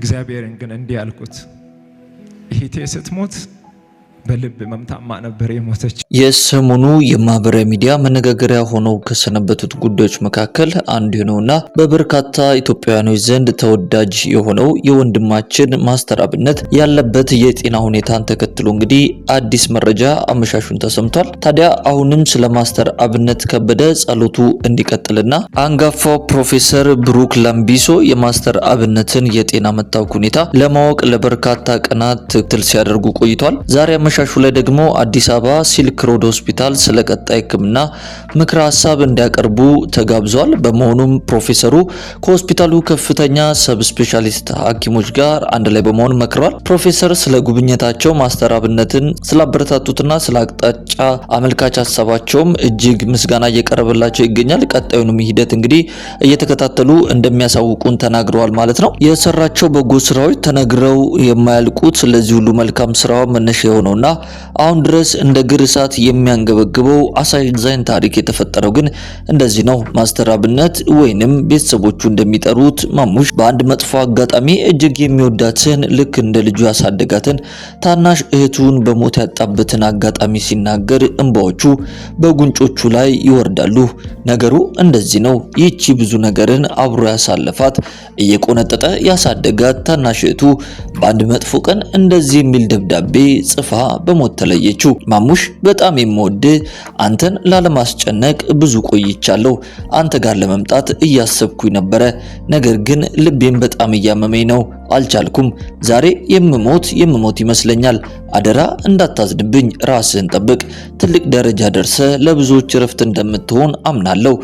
እግዚአብሔርን ግን እንዲህ ያልኩት እህቴ ስትሞት በልብ መምታማ ነበር የሞተች። የሰሞኑ የማህበራዊ ሚዲያ መነጋገሪያ ሆነው ከሰነበቱት ጉዳዮች መካከል አንዱ ነውና በበርካታ ኢትዮጵያውያኖች ዘንድ ተወዳጅ የሆነው የወንድማችን ማስተር አብነት ያለበት የጤና ሁኔታን ተከትሎ እንግዲህ አዲስ መረጃ አመሻሹን ተሰምቷል። ታዲያ አሁንም ስለ ማስተር አብነት ከበደ ጸሎቱ እንዲቀጥልና አንጋፋው ፕሮፌሰር ብሩክ ላምቢሶ የማስተር አብነትን የጤና መታወክ ሁኔታ ለማወቅ ለበርካታ ቀናት ክትትል ሲያደርጉ ቆይቷል። ዛሬ አመሻሹ ላይ ደግሞ አዲስ አበባ ሲልክ ሮድ ሆስፒታል ስለቀጣይ ሕክምና ምክረ ሐሳብ እንዲያቀርቡ ተጋብዟል። በመሆኑም ፕሮፌሰሩ ከሆስፒታሉ ከፍተኛ ሰብ ስፔሻሊስት ሐኪሞች ጋር አንድ ላይ በመሆን መክረዋል። ፕሮፌሰር ስለ ጉብኝታቸው ማስተር አብነትን ስላበረታቱትና ስለ አቅጣጫ አመልካች ሐሳባቸውም እጅግ ምስጋና እየቀረበላቸው ይገኛል። ቀጣዩንም ሂደት እንግዲህ እየተከታተሉ እንደሚያሳውቁን ተናግረዋል ማለት ነው። የሰራቸው በጎ ስራዎች ተነግረው የማያልቁት ስለዚህ ሁሉ መልካም ስራው መነሻ የሆነውና አሁን ድረስ እንደ ግርሳት የሚያንገበግበው አሳዛኝ ታሪክ የተፈጠረው ግን እንደዚህ ነው። ማስተር አብነት ወይንም ቤተሰቦቹ እንደሚጠሩት ማሙሽ በአንድ መጥፎ አጋጣሚ እጅግ የሚወዳትን ልክ እንደ ልጁ ያሳደጋትን ታናሽ እህቱን በሞት ያጣበትን አጋጣሚ ሲናገር እንባዎቹ በጉንጮቹ ላይ ይወርዳሉ። ነገሩ እንደዚህ ነው። ይህቺ ብዙ ነገርን አብሮ ያሳለፋት እየቆነጠጠ ያሳደጋት ታናሽ እህቱ በአንድ መጥፎ ቀን እንደዚህ የሚል ደብዳቤ ጽፋ በሞት ተለየችው። ማሙሽ በጣም የምወድ አንተን ላለማስጨነቅ ብዙ ቆይቻለሁ። አንተ ጋር ለመምጣት እያሰብኩኝ ነበረ። ነገር ግን ልቤን በጣም እያመመኝ ነው። አልቻልኩም። ዛሬ የምሞት ይመስለኛል። አደራ እንዳታዝንብኝ፣ ራስህን ጠብቅ። ትልቅ ደረጃ ደርሰ ለብዙዎች ረፍት እንደምትሆን አምናለሁ።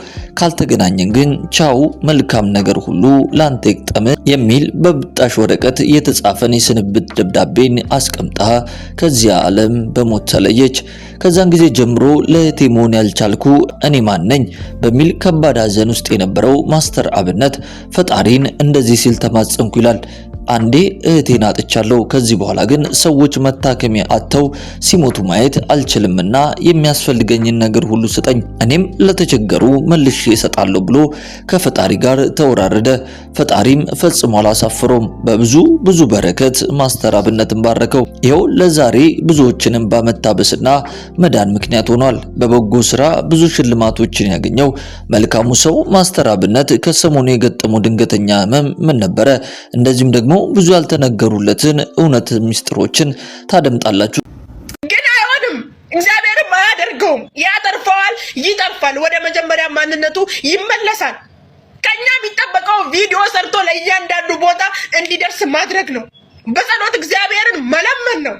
ካልተገናኘን ግን ቻው፣ መልካም ነገር ሁሉ ላንተ ይግጠም የሚል በብጣሽ ወረቀት የተጻፈን የስንብት ደብዳቤን አስቀምጣ ከዚያ ዓለም በሞት ተለየች። ከዛን ጊዜ ጀምሮ ለእህቴ መሆን ያልቻልኩ እኔ ማን ነኝ በሚል ከባድ ሐዘን ውስጥ የነበረው ማስተር አብነት ፈጣሪን እንደዚህ ሲል ተማጸንኩ ይላል። አንዴ እህቴን አጥቻለሁ። ከዚህ በኋላ ግን ሰዎች መታከሚያ አጥተው ሲሞቱ ማየት አልችልምና የሚያስፈልገኝን ነገር ሁሉ ስጠኝ፣ እኔም ለተቸገሩ መልሼ እሰጣለሁ ብሎ ከፈጣሪ ጋር ተወራረደ። ፈጣሪም ፈጽሞ አላሳፈረውም። በብዙ በረከት ማስተር አብነትን ባረከው። ይኸው ለዛሬ ብዙዎችንም ባመታበስና መዳን ምክንያት ሆኗል። በበጎ ስራ ብዙ ሽልማቶችን ያገኘው መልካሙ ሰው ማስተር አብነት ከሰሞኑ የገጠመው ድንገተኛ ህመም ምን ነበረ? እንደዚሁም ደግሞ ብዙ ያልተነገሩለትን እውነት ሚስጥሮችን ታደምጣላችሁ። ግን አይሆንም፣ እግዚአብሔርም አያደርገውም። ያተርፈዋል፣ ይጠፋል፣ ወደ መጀመሪያ ማንነቱ ይመለሳል። ከኛ የሚጠበቀው ቪዲዮ ሰርቶ ለእያንዳንዱ ቦታ እንዲደርስ ማድረግ ነው። በጸሎት እግዚአብሔርን መለመን ነው።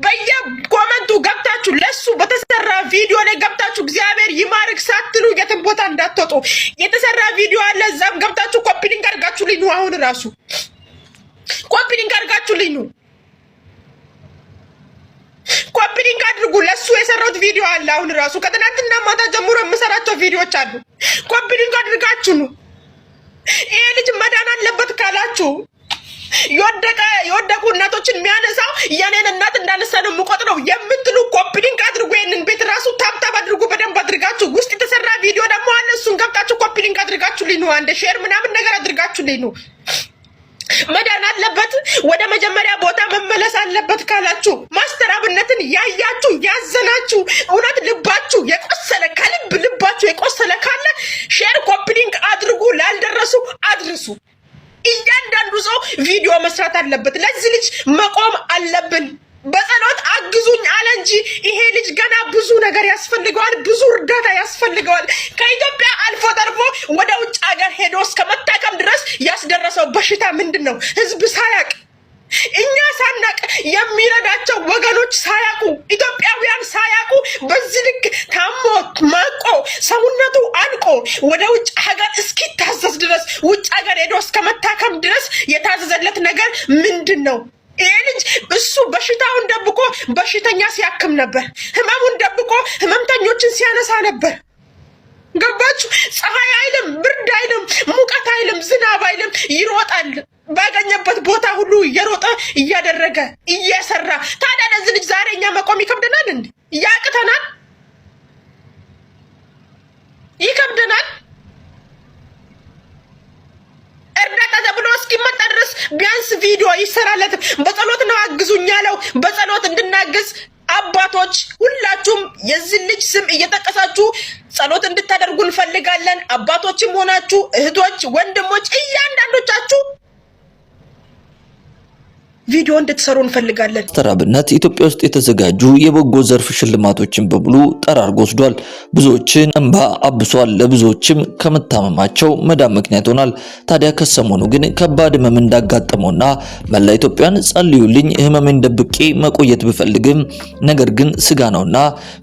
በየኮመንቱ ገብታችሁ ለሱ በተሰራ ቪዲዮ ላይ ገብታችሁ እግዚአብሔር ይማርክ ሳትሉ የትም ቦታ እንዳትወጡ። የተሰራ ቪዲዮ አለ፣ እዛም ገብታችሁ ኮፒ ሊንክ አድርጋችሁልኝ ነው። አሁን ራሱ ኮፒ ሊንክ አድርጋችሁልኝ ነው። ኮፒ ሊንክ አድርጉ። ለሱ የሰራሁት ቪዲዮ አለ። አሁን ራሱ ከትናንትና ማታ ጀምሮ የምሰራቸው ቪዲዮዎች አሉ። ኮፒ ሊንክ አድርጋችሁ ነው። ይሄ ልጅ መዳን አለበት ካላችሁ የወደቁ እናቶችን የሚያነሳው የኔን እናት እንዳነሳ ነው የምቆጥረው የምትሉ ኮፒ ሊንክ አድርጉ። ይሄንን ቤት ራሱ ታብታብ አድርጉ በደንብ አድርጋችሁ። ውስጥ የተሰራ ቪዲዮ ደግሞ አለ። እሱን ገብታችሁ ኮፒ ሊንክ አድርጋችሁልኝ ነው። አንድ ሼር ምናምን ነገር አድርጋችሁልኝ ነው። መዳን አለበት፣ ወደ መጀመሪያ ቦታ መመለስ አለበት ካላችሁ ማስተር አብነትን ያያችሁ ያዘናችሁ እውነት ልባችሁ የቆሰለ ከልብ ልባችሁ የቆሰለ ካለ ሼር ኮፒ ሊንክ አድርጉ። ላልደረሱ አድርሱ። እያንዳንዱ ሰው ቪዲዮ መስራት አለበት። ለዚህ ልጅ መቆም አለብን። በጸሎት አግዙኝ አለ እንጂ ይሄ ልጅ ገና ብዙ ነገር ያስፈልገዋል፣ ብዙ እርዳታ ያስፈልገዋል። ከኢትዮጵያ አልፎ ተርፎ ወደ ውጭ ሀገር ሄዶ እስከ መታከም ድረስ ያስደረሰው በሽታ ምንድን ነው? ህዝብ ሳያቅ፣ እኛ ሳናቅ፣ የሚረዳቸው ወገኖች ሳያቁ፣ ኢትዮጵያውያን ሳያቁ በዚህ ልክ ታሞ ማቆ ሰውነቱ አልቆ ወደ ውጭ ሀገር እስኪታዘዝ ድረስ ውጭ ሀገር ሄዶ እስከ መታከም ድረስ የታዘዘለት ነገር ምንድን ነው? ይሄ ልጅ እሱ በሽታውን ደብቆ በሽተኛ ሲያክም ነበር። ህመሙን ደብቆ ህመምተኞችን ሲያነሳ ነበር። ገባችሁ? ፀሐይ አይልም፣ ብርድ አይልም፣ ሙቀት አይልም፣ ዝናብ አይልም። ይሮጣል። ባገኘበት ቦታ ሁሉ እየሮጠ እያደረገ እየሰራ። ታዲያ ለዚህ ልጅ ዛሬ እኛ መቆም ይከብደናል እንዴ? ያቅተናል? ይከብደናል? እርዳታ ተብሎ እስኪመጣ ድረስ ቢያንስ ቪዲዮ ይሰራለት። በጸሎት ነው አግዙኝ ያለው። በጸሎት እንድናግዝ አባቶች ሁላችሁም የዚህ ልጅ ስም እየጠቀሳችሁ ጸሎት እንድታደርጉ እንፈልጋለን። አባቶችም ሆናችሁ እህቶች፣ ወንድሞች እያንዳንዶቻችሁ ቪዲዮ እንድትሰሩ እንፈልጋለን። ማስተር አብነት ኢትዮጵያ ውስጥ የተዘጋጁ የበጎ ዘርፍ ሽልማቶችን በሙሉ ጠራርጎ ወስዷል። ብዙዎችን እንባ አብሷል። ለብዙዎችም ከመታመማቸው መዳን ምክንያት ሆኗል። ታዲያ ከሰሞኑ ግን ከባድ ህመም እንዳጋጠመውና መላ ኢትዮጵያን ጸልዩልኝ፣ ህመሜን ደብቄ መቆየት ብፈልግም ነገር ግን ስጋ ነውና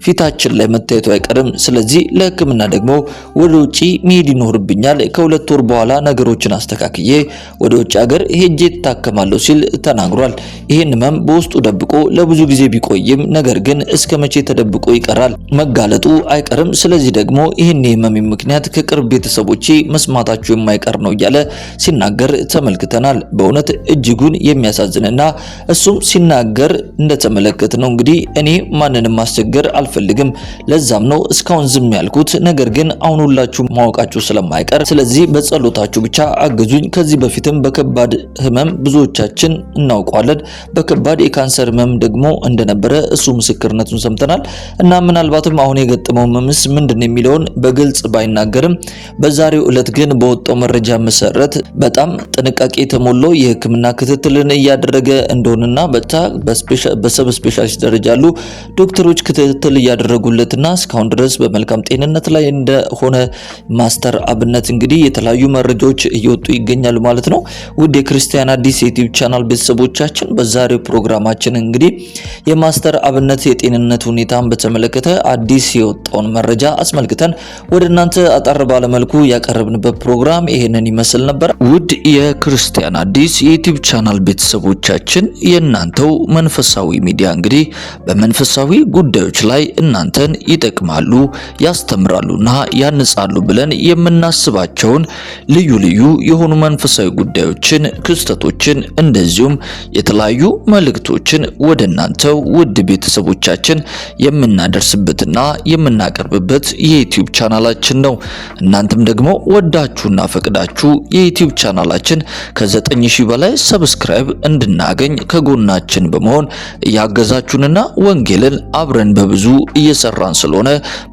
ፊታችን ላይ መታየቱ አይቀርም፣ ስለዚህ ለህክምና ደግሞ ወደ ውጪ መሄድ ይኖርብኛል። ከ2 ወር በኋላ ነገሮችን አስተካክዬ ወደ ውጭ ሀገር ሄጄ እታከማለሁ ሲል ተናግሯል። ይህን ህመም በውስጡ ደብቆ ለብዙ ጊዜ ቢቆይም ነገር ግን እስከ መቼ ተደብቆ ይቀራል? መጋለጡ አይቀርም። ስለዚህ ደግሞ ይህን የህመም ምክንያት ከቅርብ ቤተሰቦቼ መስማታቸው የማይቀር ነው እያለ ሲናገር ተመልክተናል። በእውነት እጅጉን የሚያሳዝንና እሱም ሲናገር እንደተመለከት ነው። እንግዲህ እኔ ማንንም ማስቸገር አልፈልግም፣ ለዛም ነው እስካሁን ዝም ያልኩት። ነገር ግን አሁን ሁላችሁ ማወቃችሁ ስለማይቀር ስለዚህ በጸሎታችሁ ብቻ አግዙኝ። ከዚህ በፊትም በከባድ ህመም ብዙዎቻችን እናውቃለን። በከባድ የካንሰር ህመም ደግሞ እንደነበረ እሱ ምስክርነቱን ሰምተናል። እና ምናልባትም አሁን የገጠመው ህመምስ ምንድነው የሚለውን በግልጽ ባይናገርም በዛሬው ዕለት ግን በወጣው መረጃ መሰረት በጣም ጥንቃቄ የተሞላው የህክምና ክትትልን እያደረገ እንደሆነና በሰብ ስፔሻሊስት ደረጃ ያሉ ዶክተሮች ክትትል እያደረጉለትና እስካሁን ድረስ በመልካም ጤንነት ላይ እንደሆነ ማስተር አብነት እንግዲህ የተለያዩ መረጃዎች እየወጡ ይገኛሉ ማለት ነው። ውድ የክርስቲያን አዲስ ዩቲዩብ ቻናል ቤተሰቦቻችን በዛሬው ፕሮግራማችን እንግዲህ የማስተር አብነት የጤንነት ሁኔታን በተመለከተ አዲስ የወጣውን መረጃ አስመልክተን ወደ እናንተ አጠር ባለ መልኩ ያቀረብንበት ፕሮግራም ይሄንን ይመስል ነበር። ውድ የክርስቲያን አዲስ የዩቲዩብ ቻናል ቤተሰቦቻችን የእናንተው መንፈሳዊ ሚዲያ እንግዲህ በመንፈሳዊ ጉዳዮች ላይ እናንተን ይጠቅማሉ፣ ያስተምራሉና ያንጻሉ ብለን የምናስባቸውን ልዩ ልዩ የሆኑ መንፈሳዊ ጉዳዮችን፣ ክስተቶችን እንደዚሁም የተለያዩ መልእክቶችን ወደ እናንተው ውድ ቤተሰቦቻችን የምናደርስበትና የምናቀርብበት የዩቲዩብ ቻናላችን ነው። እናንተም ደግሞ ወዳችሁና ፈቅዳችሁ የዩቲዩብ ቻናላችን ከ9000 በላይ ሰብስክራይብ እንድናገኝ ከጎናችን በመሆን እያገዛችሁንና ወንጌልን አብረን በብዙ እየሰራን ስለሆነ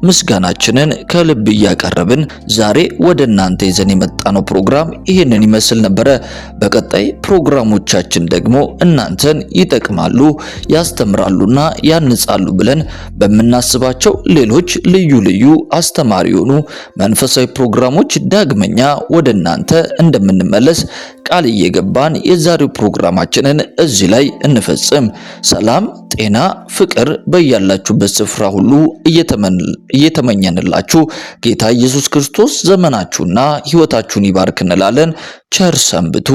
ምስጋናችንን ከልብ እያቀረብን ዛሬ ወደ እናንተ ይዘን የመጣነው ፕሮግራም ይሄንን ይመስል ነበረ። በቀጣይ ፕሮግራሞቻችን ደግሞ እናንተን ይጠቅማሉ፣ ያስተምራሉና ያንጻሉ ብለን በምናስባቸው ሌሎች ልዩ ልዩ አስተማሪ የሆኑ መንፈሳዊ ፕሮግራሞች ዳግመኛ ወደ እናንተ እንደምንመለስ ቃል እየገባን የዛሬው ፕሮግራማችንን እዚህ ላይ እንፈጽም። ሰላም፣ ጤና፣ ፍቅር በያላችሁበት ስፍራ ሁሉ እየተመኘንላችሁ ጌታ ኢየሱስ ክርስቶስ ዘመናችሁና ሕይወታችሁን ይባርክ እንላለን። ቸር ሰንብቱ።